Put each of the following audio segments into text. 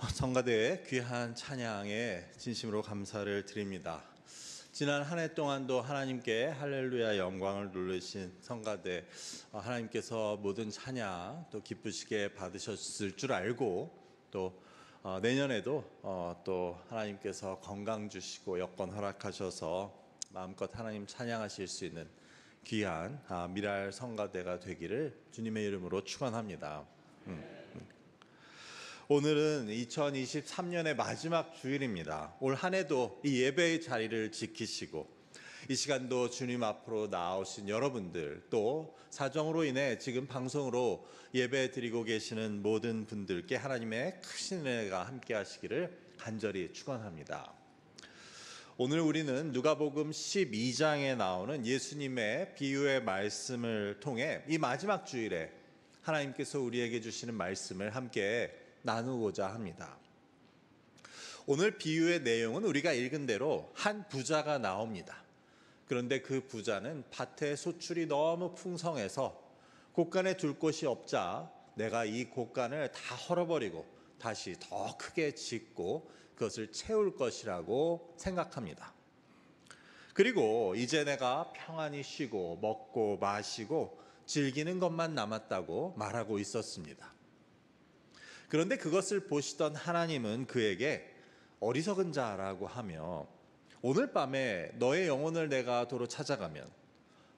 성가대의 귀한 찬양에 진심으로 감사를 드립니다. 지난 한 해 동안도 하나님께 할렐루야 영광을 누르신 성가대, 하나님께서 모든 찬양 또 기쁘시게 받으셨을 줄 알고, 또 내년에도 또 하나님께서 건강 주시고 여건 허락하셔서 마음껏 하나님 찬양하실 수 있는 귀한 미랄 성가대가 되기를 주님의 이름으로 축원합니다. 오늘은 2023년의 마지막 주일입니다. 올 한 해도 이 예배의 자리를 지키시고 이 시간도 주님 앞으로 나오신 여러분들, 또 사정으로 인해 지금 방송으로 예배 드리고 계시는 모든 분들께 하나님의 크신 은혜가 함께 하시기를 간절히 축원합니다. 오늘 우리는 누가복음 12장에 나오는 예수님의 비유의 말씀을 통해 이 마지막 주일에 하나님께서 우리에게 주시는 말씀을 함께 나누고자 합니다. 오늘 비유의 내용은 우리가 읽은 대로 한 부자가 나옵니다. 그런데 그 부자는 밭에 소출이 너무 풍성해서 곳간에 둘 곳이 없자 내가 이 곳간을 다 헐어버리고 다시 더 크게 짓고 그것을 채울 것이라고 생각합니다. 그리고 이제 내가 평안히 쉬고 먹고 마시고 즐기는 것만 남았다고 말하고 있었습니다. 그런데 그것을 보시던 하나님은 그에게 어리석은 자라고 하며, 오늘 밤에 너의 영혼을 내가 도로 찾아가면,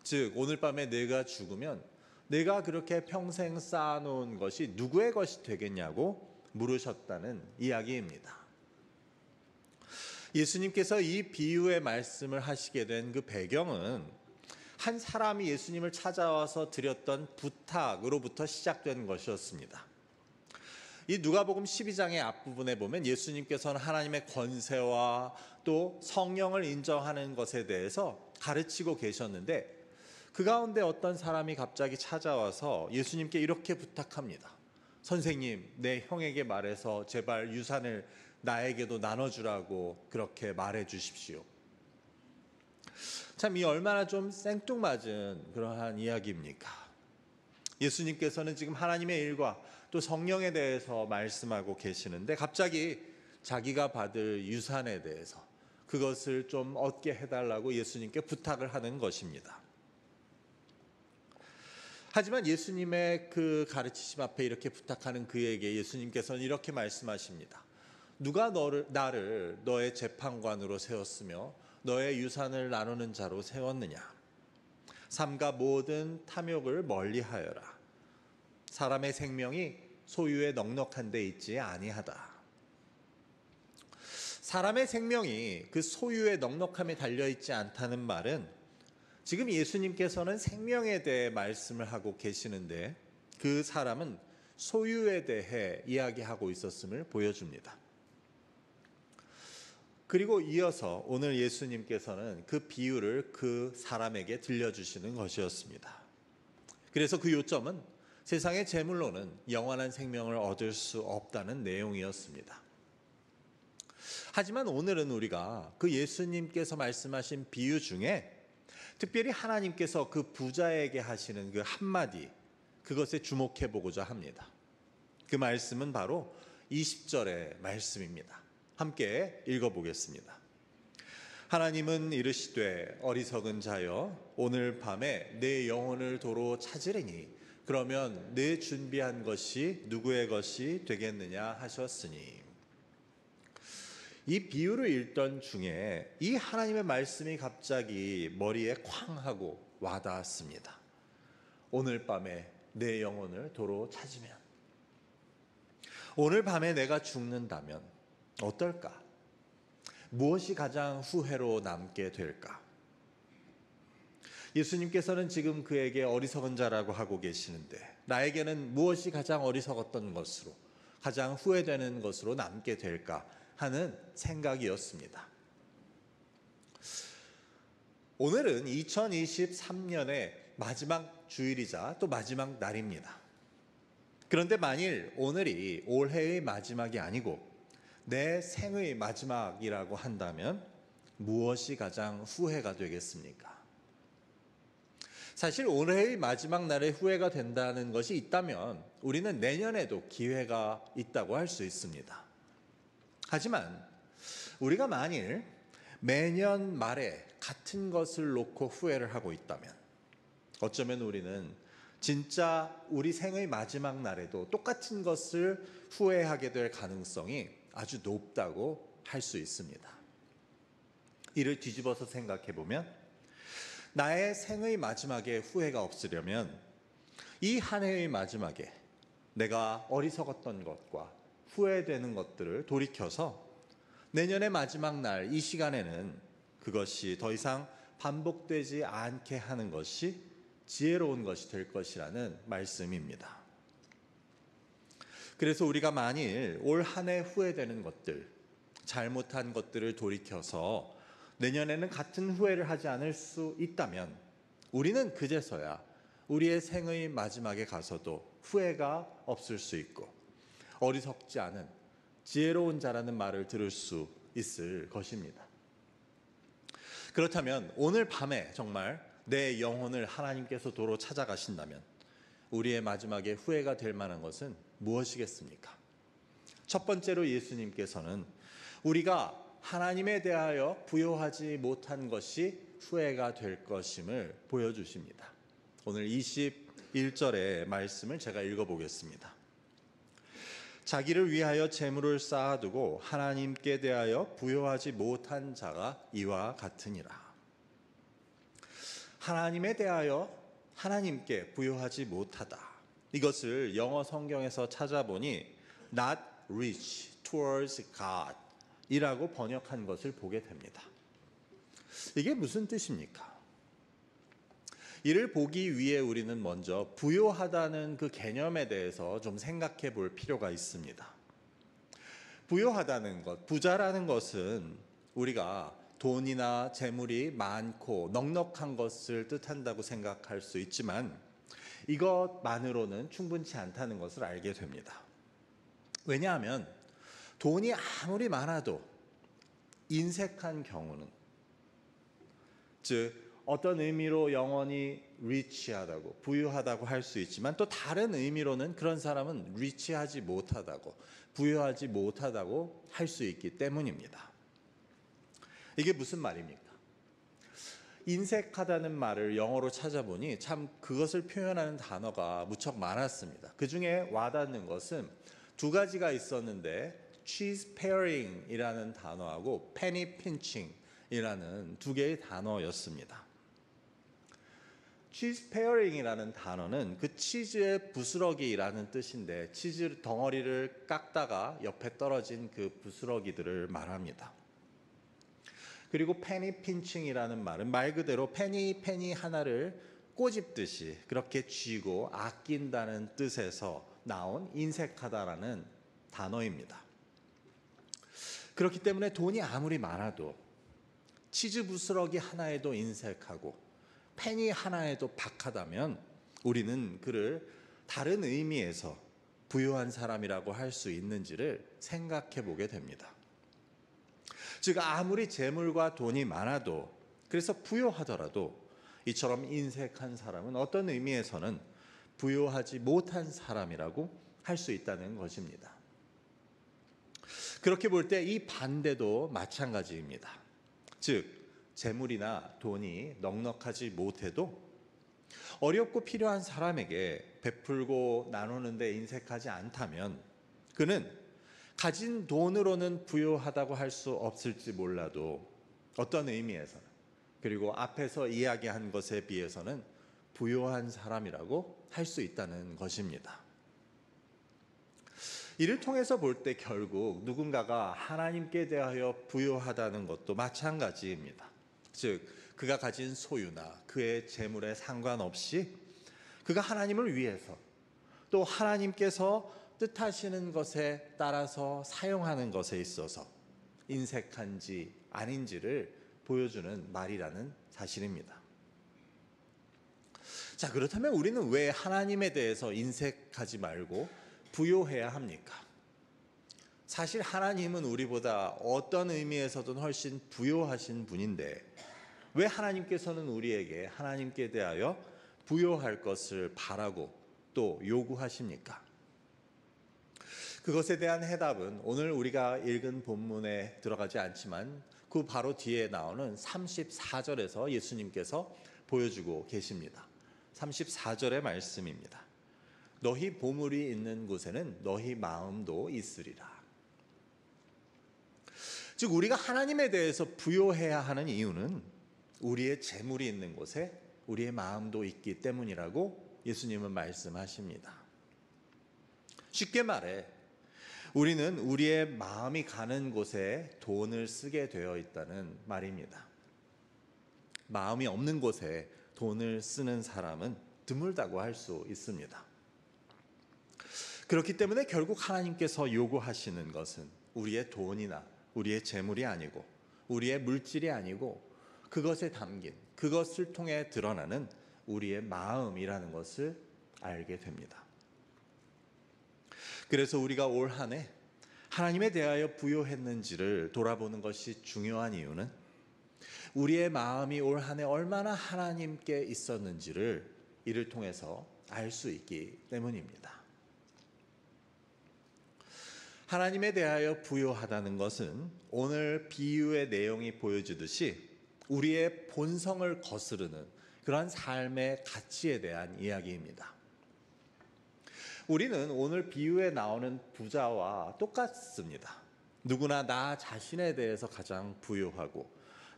즉 오늘 밤에 내가 죽으면 내가 그렇게 평생 쌓아놓은 것이 누구의 것이 되겠냐고 물으셨다는 이야기입니다. 예수님께서 이 비유의 말씀을 하시게 된 그 배경은 한 사람이 예수님을 찾아와서 드렸던 부탁으로부터 시작된 것이었습니다. 이 누가복음 12장의 앞부분에 보면 예수님께서는 하나님의 권세와 또 성령을 인정하는 것에 대해서 가르치고 계셨는데, 그 가운데 어떤 사람이 갑자기 찾아와서 예수님께 이렇게 부탁합니다. 선생님, 내 형에게 말해서 제발 유산을 나에게도 나눠주라고 그렇게 말해 주십시오. 참, 이 얼마나 좀 생뚱맞은 그러한 이야기입니까? 예수님께서는 지금 하나님의 일과 또 성령에 대해서 말씀하고 계시는데 갑자기 자기가 받을 유산에 대해서 그것을 좀 얻게 해달라고 예수님께 부탁을 하는 것입니다. 하지만 예수님의 그 가르치심 앞에 이렇게 부탁하는 그에게 예수님께서는 이렇게 말씀하십니다. 누가 나를 너의 재판관으로 세웠으며 너의 유산을 나누는 자로 세웠느냐? 삼가 모든 탐욕을 멀리하여라. 사람의 생명이 소유에 넉넉한 데 있지 아니하다. 사람의 생명이 그 소유에 넉넉함에 달려있지 않다는 말은, 지금 예수님께서는 생명에 대해 말씀을 하고 계시는데 그 사람은 소유에 대해 이야기하고 있었음을 보여줍니다. 그리고 이어서 오늘 예수님께서는 그 비유를 그 사람에게 들려주시는 것이었습니다. 그래서 그 요점은 세상의 재물로는 영원한 생명을 얻을 수 없다는 내용이었습니다. 하지만 오늘은 우리가 그 예수님께서 말씀하신 비유 중에 특별히 하나님께서 그 부자에게 하시는 그 한마디, 그것에 주목해 보고자 합니다. 그 말씀은 바로 20절의 말씀입니다. 함께 읽어보겠습니다. 하나님은 이르시되 어리석은 자여, 오늘 밤에 내 영혼을 도로 찾으리니 그러면 내 준비한 것이 누구의 것이 되겠느냐 하셨으니. 이 비유를 읽던 중에 이 하나님의 말씀이 갑자기 머리에 쾅 하고 와닿았습니다. 오늘 밤에 내 영혼을 도로 찾으면, 오늘 밤에 내가 죽는다면 어떨까? 무엇이 가장 후회로 남게 될까? 예수님께서는 지금 그에게 어리석은 자라고 하고 계시는데, 나에게는 무엇이 가장 어리석었던 것으로, 가장 후회되는 것으로 남게 될까 하는 생각이었습니다. 오늘은 2023년의 마지막 주일이자 또 마지막 날입니다. 그런데 만일 오늘이 올해의 마지막이 아니고 내 생의 마지막이라고 한다면 무엇이 가장 후회가 되겠습니까? 사실 올해의 마지막 날에 후회가 된다는 것이 있다면 우리는 내년에도 기회가 있다고 할 수 있습니다. 하지만 우리가 만일 매년 말에 같은 것을 놓고 후회를 하고 있다면 어쩌면 우리는 진짜 우리 생의 마지막 날에도 똑같은 것을 후회하게 될 가능성이 아주 높다고 할 수 있습니다. 이를 뒤집어서 생각해 보면 나의 생의 마지막에 후회가 없으려면 이 한 해의 마지막에 내가 어리석었던 것과 후회되는 것들을 돌이켜서 내년의 마지막 날 이 시간에는 그것이 더 이상 반복되지 않게 하는 것이 지혜로운 것이 될 것이라는 말씀입니다. 그래서 우리가 만일 올 한 해 후회되는 것들, 잘못한 것들을 돌이켜서 내년에는 같은 후회를 하지 않을 수 있다면 우리는 그제서야 우리의 생의 마지막에 가서도 후회가 없을 수 있고 어리석지 않은 지혜로운 자라는 말을 들을 수 있을 것입니다. 그렇다면 오늘 밤에 정말 내 영혼을 하나님께서 도로 찾아가신다면 우리의 마지막에 후회가 될 만한 것은 무엇이겠습니까? 첫 번째로 예수님께서는 우리가 하나님에 대하여 부요하지 못한 것이 후회가 될 것임을 보여주십니다. 오늘 21절의 말씀을 제가 읽어보겠습니다. 자기를 위하여 재물을 쌓아두고 하나님께 대하여 부요하지 못한 자가 이와 같으니라. 하나님에 대하여 하나님께 부요하지 못하다. 이것을 영어 성경에서 찾아보니 not rich towards God 이라고 번역한 것을 보게 됩니다. 이게 무슨 뜻입니까? 이를 보기 위해 우리는 먼저 부요하다는 그 개념에 대해서 좀 생각해 볼 필요가 있습니다. 부요하다는 것, 부자라는 것은 우리가 돈이나 재물이 많고 넉넉한 것을 뜻한다고 생각할 수 있지만 이것만으로는 충분치 않다는 것을 알게 됩니다. 왜냐하면 돈이 아무리 많아도 인색한 경우는, 즉 어떤 의미로 영원히 리치하다고 부유하다고 할 수 있지만 또 다른 의미로는 그런 사람은 리치하지 못하다고 부유하지 못하다고 할 수 있기 때문입니다. 이게 무슨 말입니까? 인색하다는 말을 영어로 찾아보니 참 그것을 표현하는 단어가 무척 많았습니다. 그 중에 와닿는 것은 두 가지가 있었는데 cheese pairing이라는 단어하고 penny pinching이라는 두 개의 단어였습니다. cheese pairing이라는 단어는 그 치즈의 부스러기라는 뜻인데 치즈 덩어리를 깎다가 옆에 떨어진 그 부스러기들을 말합니다. 그리고 penny pinching이라는 말은 말 그대로 페니 하나를 꼬집듯이 그렇게 쥐고 아낀다는 뜻에서 나온 인색하다라는 단어입니다. 그렇기 때문에 돈이 아무리 많아도 치즈 부스러기 하나에도 인색하고 페니 하나에도 박하다면 우리는 그를 다른 의미에서 부유한 사람이라고 할 수 있는지를 생각해 보게 됩니다. 즉 아무리 재물과 돈이 많아도 그래서 부유하더라도 이처럼 인색한 사람은 어떤 의미에서는 부유하지 못한 사람이라고 할 수 있다는 것입니다. 그렇게 볼 때 이 반대도 마찬가지입니다. 즉 재물이나 돈이 넉넉하지 못해도 어렵고 필요한 사람에게 베풀고 나누는 데 인색하지 않다면 그는 가진 돈으로는 부유하다고 할 수 없을지 몰라도 어떤 의미에서는 그리고 앞에서 이야기한 것에 비해서는 부유한 사람이라고 할 수 있다는 것입니다. 이를 통해서 볼 때 결국 누군가가 하나님께 대하여 부유하다는 것도 마찬가지입니다. 즉 그가 가진 소유나 그의 재물에 상관없이 그가 하나님을 위해서 또 하나님께서 뜻하시는 것에 따라서 사용하는 것에 있어서 인색한지 아닌지를 보여주는 말이라는 사실입니다. 자, 그렇다면 우리는 왜 하나님에 대해서 인색하지 말고 부요해야 합니까? 사실 하나님은 우리보다 어떤 의미에서든 훨씬 부요하신 분인데 왜 하나님께서는 우리에게 하나님께 대하여 부요할 것을 바라고 또 요구하십니까? 그것에 대한 해답은 오늘 우리가 읽은 본문에 들어가지 않지만 그 바로 뒤에 나오는 34절에서 예수님께서 보여주고 계십니다. 34절의 말씀입니다. 너희 보물이 있는 곳에는 너희 마음도 있으리라. 즉 우리가 하나님에 대해서 부요해야 하는 이유는 우리의 재물이 있는 곳에 우리의 마음도 있기 때문이라고 예수님은 말씀하십니다. 쉽게 말해 우리는 우리의 마음이 가는 곳에 돈을 쓰게 되어 있다는 말입니다. 마음이 없는 곳에 돈을 쓰는 사람은 드물다고 할 수 있습니다. 그렇기 때문에 결국 하나님께서 요구하시는 것은 우리의 돈이나 우리의 재물이 아니고 우리의 물질이 아니고 그것에 담긴, 그것을 통해 드러나는 우리의 마음이라는 것을 알게 됩니다. 그래서 우리가 올 한 해 하나님에 대하여 부요했는지를 돌아보는 것이 중요한 이유는 우리의 마음이 올 한 해 얼마나 하나님께 있었는지를 이를 통해서 알 수 있기 때문입니다. 하나님에 대하여 부요하다는 것은 오늘 비유의 내용이 보여주듯이 우리의 본성을 거스르는 그러한 삶의 가치에 대한 이야기입니다. 우리는 오늘 비유에 나오는 부자와 똑같습니다. 누구나 나 자신에 대해서 가장 부요하고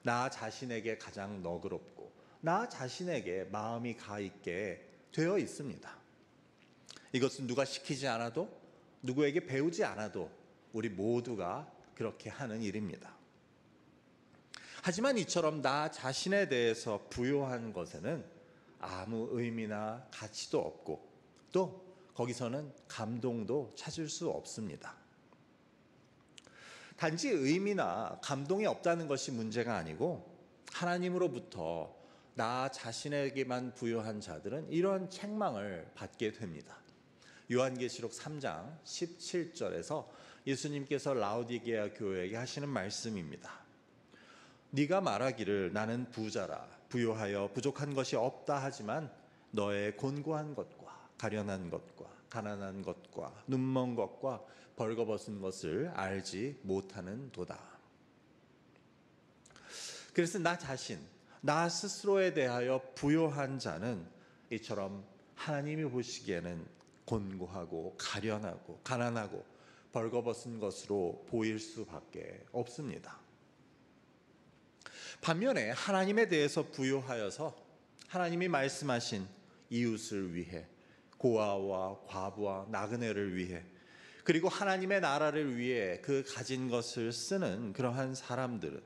나 자신에게 가장 너그럽고 나 자신에게 마음이 가 있게 되어 있습니다. 이것은 누가 시키지 않아도 누구에게 배우지 않아도 우리 모두가 그렇게 하는 일입니다. 하지만 이처럼 나 자신에 대해서 부요한 것에는 아무 의미나 가치도 없고 또 거기서는 감동도 찾을 수 없습니다. 단지 의미나 감동이 없다는 것이 문제가 아니고 하나님으로부터 나 자신에게만 부요한 자들은 이런 책망을 받게 됩니다. 요한계시록 3장 17절에서 예수님께서 라오디게아 교회에게 하시는 말씀입니다. 네가 말하기를 나는 부자라 부요하여 부족한 것이 없다 하지만 너의 곤고한 것과 가련한 것과 가난한 것과 눈먼 것과 벌거벗은 것을 알지 못하는 도다. 그래서 나 자신, 나 스스로에 대하여 부요한 자는 이처럼 하나님이 보시기에는 곤고하고 가련하고 가난하고 벌거벗은 것으로 보일 수밖에 없습니다. 반면에 하나님에 대해서 부요하여서 하나님이 말씀하신 이웃을 위해 고아와 과부와 나그네를 위해 그리고 하나님의 나라를 위해 그 가진 것을 쓰는 그러한 사람들은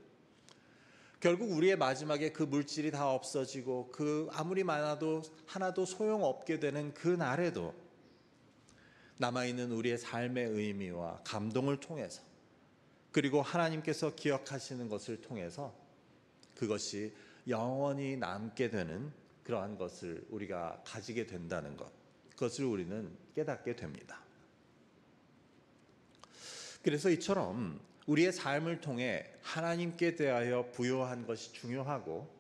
결국 우리의 마지막에 그 물질이 다 없어지고 그 아무리 많아도 하나도 소용없게 되는 그 날에도 남아있는 우리의 삶의 의미와 감동을 통해서 그리고 하나님께서 기억하시는 것을 통해서 그것이 영원히 남게 되는 그러한 것을 우리가 가지게 된다는 것, 그것을 우리는 깨닫게 됩니다. 그래서 이처럼 우리의 삶을 통해 하나님께 대하여 부요한 것이 중요하고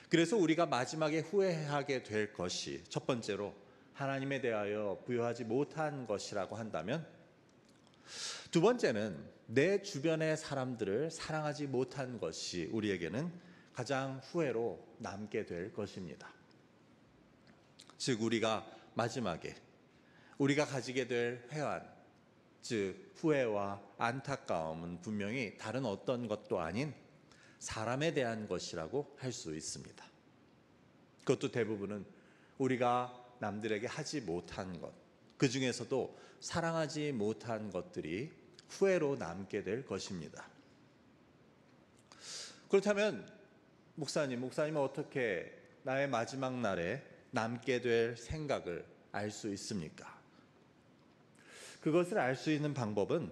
그래서 우리가 마지막에 후회하게 될 것이 첫 번째로 하나님에 대하여 부요하지 못한 것이라고 한다면 두 번째는 내 주변의 사람들을 사랑하지 못한 것이 우리에게는 가장 후회로 남게 될 것입니다. 즉 우리가 마지막에 우리가 가지게 될 회한, 즉 후회와 안타까움은 분명히 다른 어떤 것도 아닌 사람에 대한 것이라고 할 수 있습니다. 그것도 대부분은 우리가 남들에게 하지 못한 것, 그 중에서도 사랑하지 못한 것들이 후회로 남게 될 것입니다. 그렇다면 목사님은 어떻게 나의 마지막 날에 남게 될 생각을 알 수 있습니까? 그것을 알 수 있는 방법은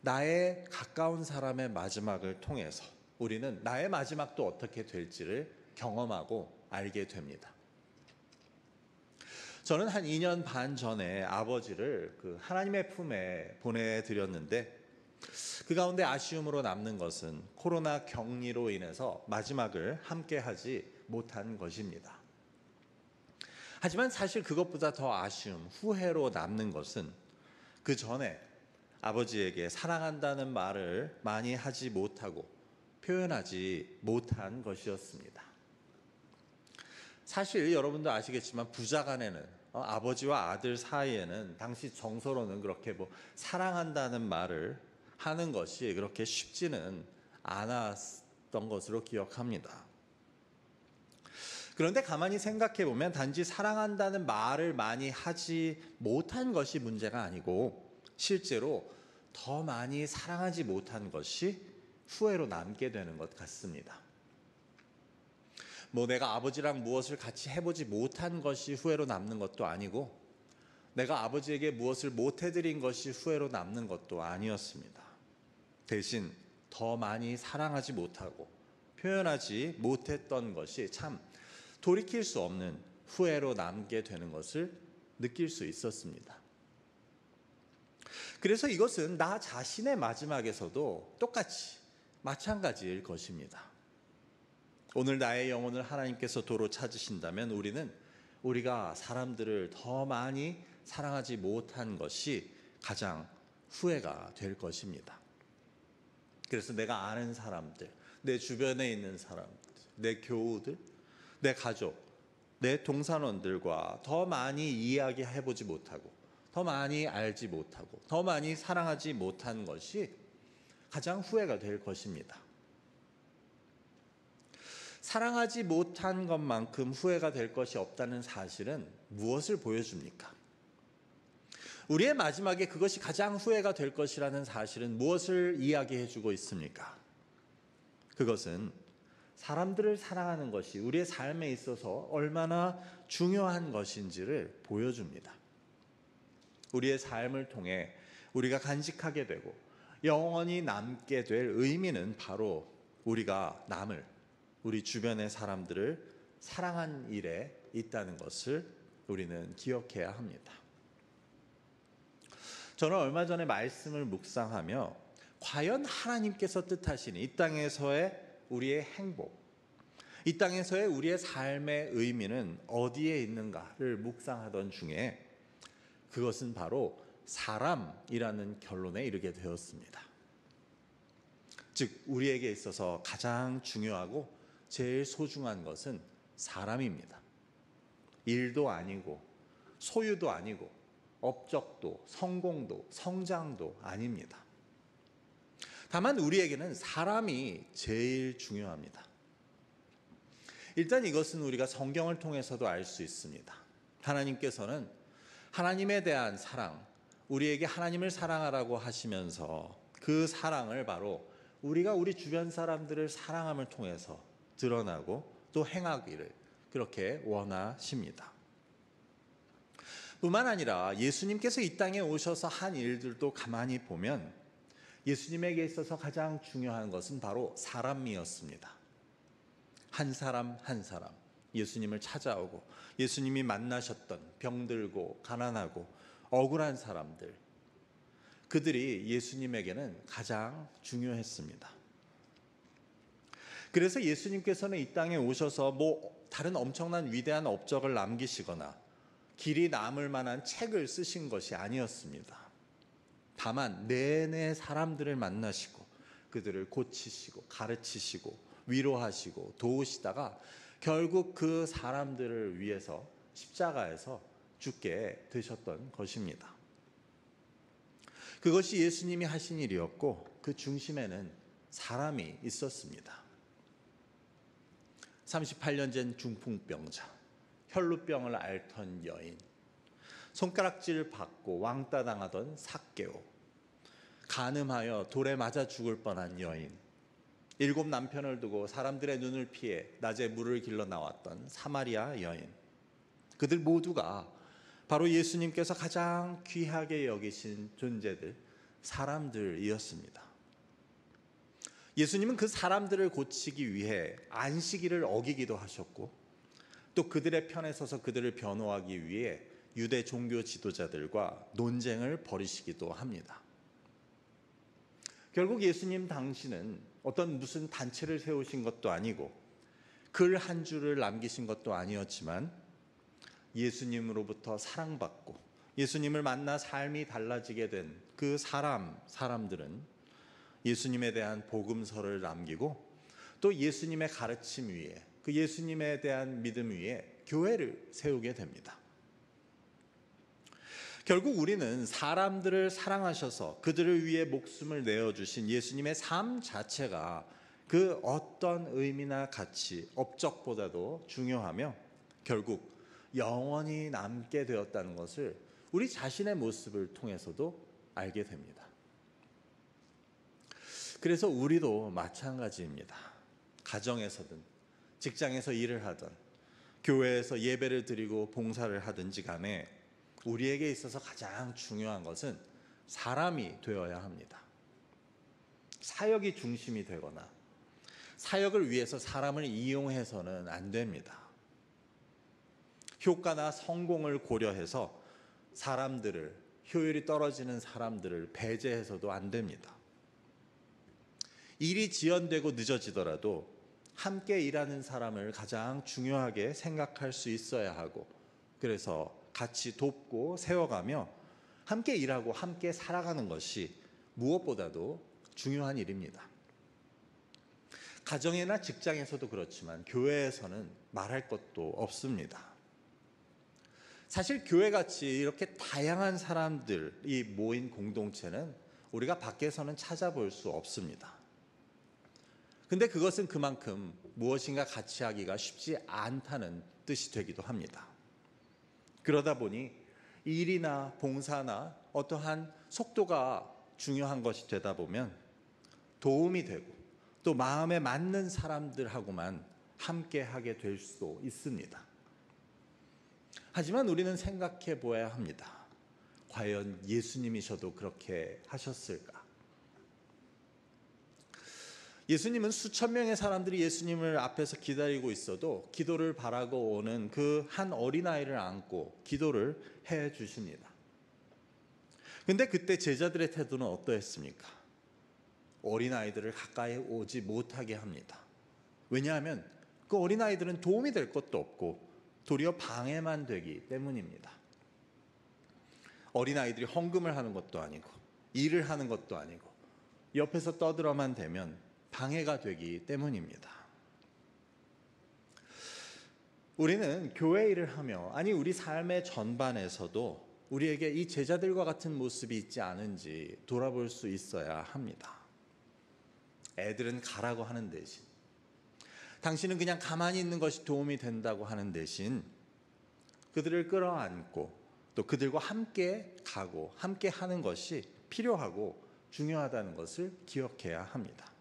나의 가까운 사람의 마지막을 통해서 우리는 나의 마지막도 어떻게 될지를 경험하고 알게 됩니다. 저는 한 2년 반 전에 아버지를 하나님의 품에 보내드렸는데 그 가운데 아쉬움으로 남는 것은 코로나 격리로 인해서 마지막을 함께하지 못한 것입니다. 하지만 사실 그것보다 더 아쉬움, 후회로 남는 것은 그 전에 아버지에게 사랑한다는 말을 많이 하지 못하고 표현하지 못한 것이었습니다. 사실 여러분도 아시겠지만 부자간에는 아버지와 아들 사이에는 당시 정서로는 그렇게 사랑한다는 말을 하는 것이 그렇게 쉽지는 않았던 것으로 기억합니다. 그런데 가만히 생각해 보면 단지 사랑한다는 말을 많이 하지 못한 것이 문제가 아니고 실제로 더 많이 사랑하지 못한 것이 후회로 남게 되는 것 같습니다. 내가 아버지랑 무엇을 같이 해보지 못한 것이 후회로 남는 것도 아니고 내가 아버지에게 무엇을 못 해드린 것이 후회로 남는 것도 아니었습니다. 대신 더 많이 사랑하지 못하고 표현하지 못했던 것이 참 돌이킬 수 없는 후회로 남게 되는 것을 느낄 수 있었습니다. 그래서 이것은 나 자신의 마지막에서도 똑같이 마찬가지일 것입니다. 오늘 나의 영혼을 하나님께서 도로 찾으신다면 우리가 사람들을 더 많이 사랑하지 못한 것이 가장 후회가 될 것입니다. 그래서 내가 아는 사람들, 내 주변에 있는 사람들, 내 교우들, 내 가족, 내 동산원들과 더 많이 이야기해보지 못하고 더 많이 알지 못하고 더 많이 사랑하지 못한 것이 가장 후회가 될 것입니다. 사랑하지 못한 것만큼 후회가 될 것이 없다는 사실은 무엇을 보여줍니까? 우리의 마지막에 그것이 가장 후회가 될 것이라는 사실은 무엇을 이야기해주고 있습니까? 그것은 사람들을 사랑하는 것이 우리의 삶에 있어서 얼마나 중요한 것인지를 보여줍니다. 우리의 삶을 통해 우리가 간직하게 되고 영원히 남게 될 의미는 바로 우리가 우리 주변의 사람들을 사랑한 일에 있다는 것을 우리는 기억해야 합니다. 저는 얼마 전에 말씀을 묵상하며 과연 하나님께서 뜻하시는 이 땅에서의 우리의 행복, 이 땅에서의 우리의 삶의 의미는 어디에 있는가를 묵상하던 중에 그것은 바로 사람이라는 결론에 이르게 되었습니다. 즉 우리에게 있어서 가장 중요하고 제일 소중한 것은 사람입니다. 일도 아니고 소유도 아니고 업적도 성공도 성장도 아닙니다. 다만 우리에게는 사람이 제일 중요합니다. 일단 이것은 우리가 성경을 통해서도 알 수 있습니다. 하나님께서는 하나님에 대한 사랑, 우리에게 하나님을 사랑하라고 하시면서 그 사랑을 바로 우리가 우리 주변 사람들을 사랑함을 통해서 드러나고 또 행하기를 그렇게 원하십니다. 뿐만 아니라 예수님께서 이 땅에 오셔서 한 일들도 가만히 보면 예수님에게 있어서 가장 중요한 것은 바로 사람이었습니다. 한 사람 한 사람 예수님을 찾아오고 예수님이 만나셨던 병들고 가난하고 억울한 사람들, 그들이 예수님에게는 가장 중요했습니다. 그래서 예수님께서는 이 땅에 오셔서 다른 엄청난 위대한 업적을 남기시거나 길이 남을 만한 책을 쓰신 것이 아니었습니다. 다만 내내 사람들을 만나시고 그들을 고치시고 가르치시고 위로하시고 도우시다가 결국 그 사람들을 위해서 십자가에서 죽게 되셨던 것입니다. 그것이 예수님이 하신 일이었고 그 중심에는 사람이 있었습니다. 38년 전 중풍병자, 혈루병을 앓던 여인, 손가락질 받고 왕따 당하던 삭개오, 간음하여 돌에 맞아 죽을 뻔한 여인, 7 남편을 두고 사람들의 눈을 피해 낮에 물을 길러 나왔던 사마리아 여인, 그들 모두가 바로 예수님께서 가장 귀하게 여기신 존재들, 사람들이었습니다. 예수님은 그 사람들을 고치기 위해 안식일을 어기기도 하셨고 또 그들의 편에 서서 그들을 변호하기 위해 유대 종교 지도자들과 논쟁을 벌이시기도 합니다. 결국 예수님 당시는 무슨 단체를 세우신 것도 아니고 글 한 줄을 남기신 것도 아니었지만 예수님으로부터 사랑받고 예수님을 만나 삶이 달라지게 된 그 사람들은 예수님에 대한 복음서를 남기고 또 예수님의 가르침 위에, 그 예수님에 대한 믿음 위에 교회를 세우게 됩니다. 결국 우리는 사람들을 사랑하셔서 그들을 위해 목숨을 내어주신 예수님의 삶 자체가 그 어떤 의미나 가치, 업적보다도 중요하며 결국 영원히 남게 되었다는 것을 우리 자신의 모습을 통해서도 알게 됩니다. 그래서 우리도 마찬가지입니다. 가정에서든 직장에서 일을 하든 교회에서 예배를 드리고 봉사를 하든지 간에 우리에게 있어서 가장 중요한 것은 사람이 되어야 합니다. 사역이 중심이 되거나 사역을 위해서 사람을 이용해서는 안 됩니다. 효과나 성공을 고려해서 사람들을, 효율이 떨어지는 사람들을 배제해서도 안 됩니다. 일이 지연되고 늦어지더라도 함께 일하는 사람을 가장 중요하게 생각할 수 있어야 하고, 그래서 같이 돕고 세워가며 함께 일하고 함께 살아가는 것이 무엇보다도 중요한 일입니다. 가정이나 직장에서도 그렇지만 교회에서는 말할 것도 없습니다. 사실 교회같이 이렇게 다양한 사람들이 모인 공동체는 우리가 밖에서는 찾아볼 수 없습니다. 근데 그것은 그만큼 무엇인가 같이 하기가 쉽지 않다는 뜻이 되기도 합니다. 그러다 보니 일이나 봉사나 어떠한 속도가 중요한 것이 되다 보면 도움이 되고 또 마음에 맞는 사람들하고만 함께 하게 될 수도 있습니다. 하지만 우리는 생각해 보아야 합니다. 과연 예수님이셔도 그렇게 하셨을까? 예수님은 수천 명의 사람들이 예수님을 앞에서 기다리고 있어도 기도를 바라고 오는 그 한 어린아이를 안고 기도를 해 주십니다. 근데 그때 제자들의 태도는 어떠했습니까? 어린아이들을 가까이 오지 못하게 합니다. 왜냐하면 그 어린아이들은 도움이 될 것도 없고 도리어 방해만 되기 때문입니다. 어린아이들이 헌금을 하는 것도 아니고 일을 하는 것도 아니고 옆에서 떠들어만 대면 방해가 되기 때문입니다. 우리는 교회 일을 하며 우리 삶의 전반에서도 우리에게 이 제자들과 같은 모습이 있지 않은지 돌아볼 수 있어야 합니다. 애들은 가라고 하는 대신, 당신은 그냥 가만히 있는 것이 도움이 된다고 하는 대신 그들을 끌어안고 또 그들과 함께 가고 함께 하는 것이 필요하고 중요하다는 것을 기억해야 합니다.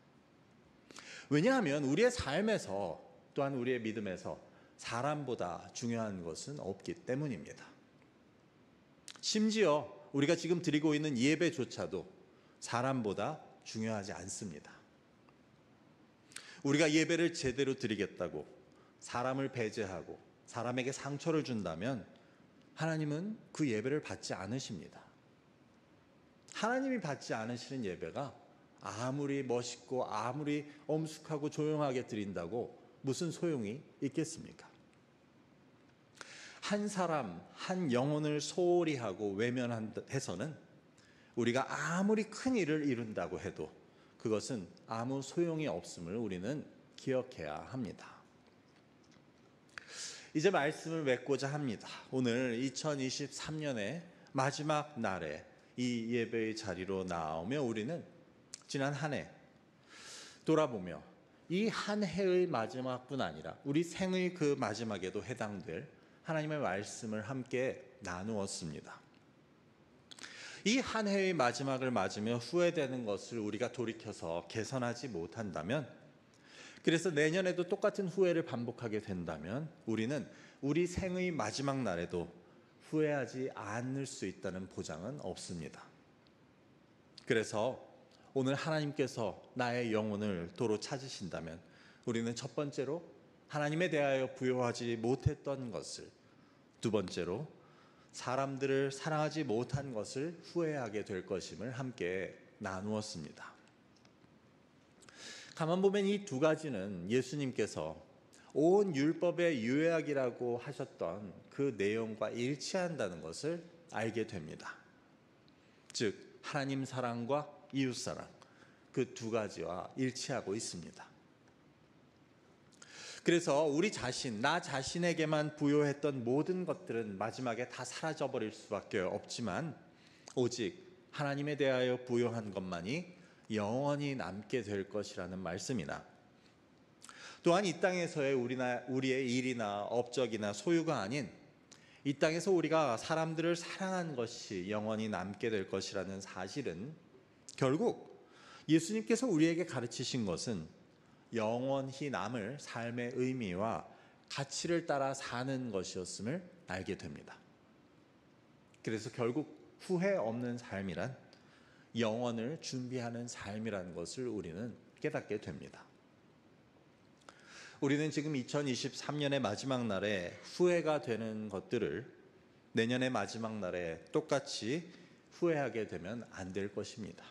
왜냐하면 우리의 삶에서 또한 우리의 믿음에서 사람보다 중요한 것은 없기 때문입니다. 심지어 우리가 지금 드리고 있는 예배조차도 사람보다 중요하지 않습니다. 우리가 예배를 제대로 드리겠다고 사람을 배제하고 사람에게 상처를 준다면 하나님은 그 예배를 받지 않으십니다. 하나님이 받지 않으시는 예배가 아무리 멋있고 아무리 엄숙하고 조용하게 드린다고 무슨 소용이 있겠습니까? 한 사람, 한 영혼을 소홀히 하고 외면해서는 우리가 아무리 큰 일을 이룬다고 해도 그것은 아무 소용이 없음을 우리는 기억해야 합니다. 이제 말씀을 맺고자 합니다. 오늘 2023년의 마지막 날에 이 예배의 자리로 나오며 우리는 지난 한 해 돌아보며 이 한 해의 마지막뿐 아니라 우리 생의 그 마지막에도 해당될 하나님의 말씀을 함께 나누었습니다. 이 한 해의 마지막을 맞으며 후회되는 것을 우리가 돌이켜서 개선하지 못한다면, 그래서 내년에도 똑같은 후회를 반복하게 된다면 우리는 우리 생의 마지막 날에도 후회하지 않을 수 있다는 보장은 없습니다. 그래서 오늘 하나님께서 나의 영혼을 도로 찾으신다면 우리는 첫 번째로 하나님에 대하여 부여하지 못했던 것을, 두 번째로 사람들을 사랑하지 못한 것을 후회하게 될 것임을 함께 나누었습니다. 가만 보면 이 두 가지는 예수님께서 온 율법의 요약이라고 하셨던 그 내용과 일치한다는 것을 알게 됩니다. 즉 하나님 사랑과 이웃 사랑, 그 두 가지와 일치하고 있습니다. 그래서 우리 자신, 나 자신에게만 부여했던 모든 것들은 마지막에 다 사라져버릴 수밖에 없지만 오직 하나님에 대하여 부여한 것만이 영원히 남게 될 것이라는 말씀이나, 또한 이 땅에서의 우리의 일이나 업적이나 소유가 아닌 이 땅에서 우리가 사람들을 사랑한 것이 영원히 남게 될 것이라는 사실은, 결국 예수님께서 우리에게 가르치신 것은 영원히 남을 삶의 의미와 가치를 따라 사는 것이었음을 알게 됩니다. 그래서 결국 후회 없는 삶이란 영원을 준비하는 삶이라는 것을 우리는 깨닫게 됩니다. 우리는 지금 2023년의 마지막 날에 후회가 되는 것들을 내년의 마지막 날에 똑같이 후회하게 되면 안 될 것입니다.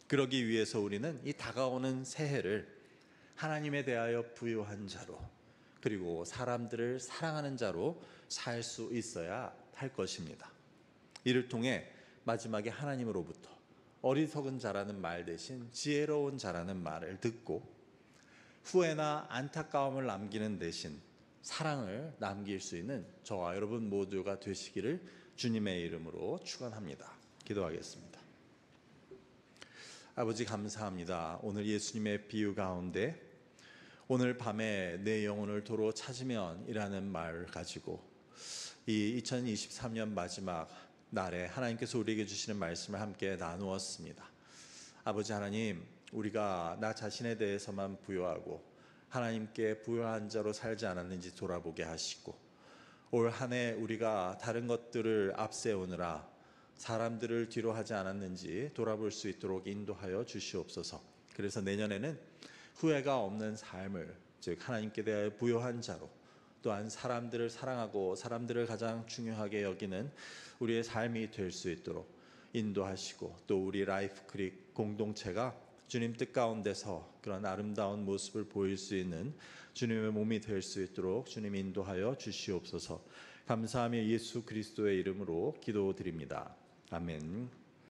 그러기 위해서 우리는 이 다가오는 새해를 하나님에 대하여 부요한 자로, 그리고 사람들을 사랑하는 자로 살 수 있어야 할 것입니다. 이를 통해 마지막에 하나님으로부터 어리석은 자라는 말 대신 지혜로운 자라는 말을 듣고 후회나 안타까움을 남기는 대신 사랑을 남길 수 있는 저와 여러분 모두가 되시기를 주님의 이름으로 축원합니다. 기도하겠습니다. 아버지, 감사합니다. 오늘 예수님의 비유 가운데 오늘 밤에 내 영혼을 도로 찾으면 이라는 말을 가지고 이 2023년 마지막 날에 하나님께서 우리에게 주시는 말씀을 함께 나누었습니다. 아버지 하나님, 우리가 나 자신에 대해서만 부여하고 하나님께 부여한 자로 살지 않았는지 돌아보게 하시고, 올 한 해 우리가 다른 것들을 앞세우느라 사람들을 뒤로 하지 않았는지 돌아볼 수 있도록 인도하여 주시옵소서. 그래서 내년에는 후회가 없는 삶을, 즉 하나님께 대하여 부여한 자로, 또한 사람들을 사랑하고 사람들을 가장 중요하게 여기는 우리의 삶이 될 수 있도록 인도하시고, 또 우리 라이프 크릭 공동체가 주님 뜻 가운데서 그런 아름다운 모습을 보일 수 있는 주님의 몸이 될 수 있도록 주님 인도하여 주시옵소서. 감사하며 예수 그리스도의 이름으로 기도드립니다. 아멘.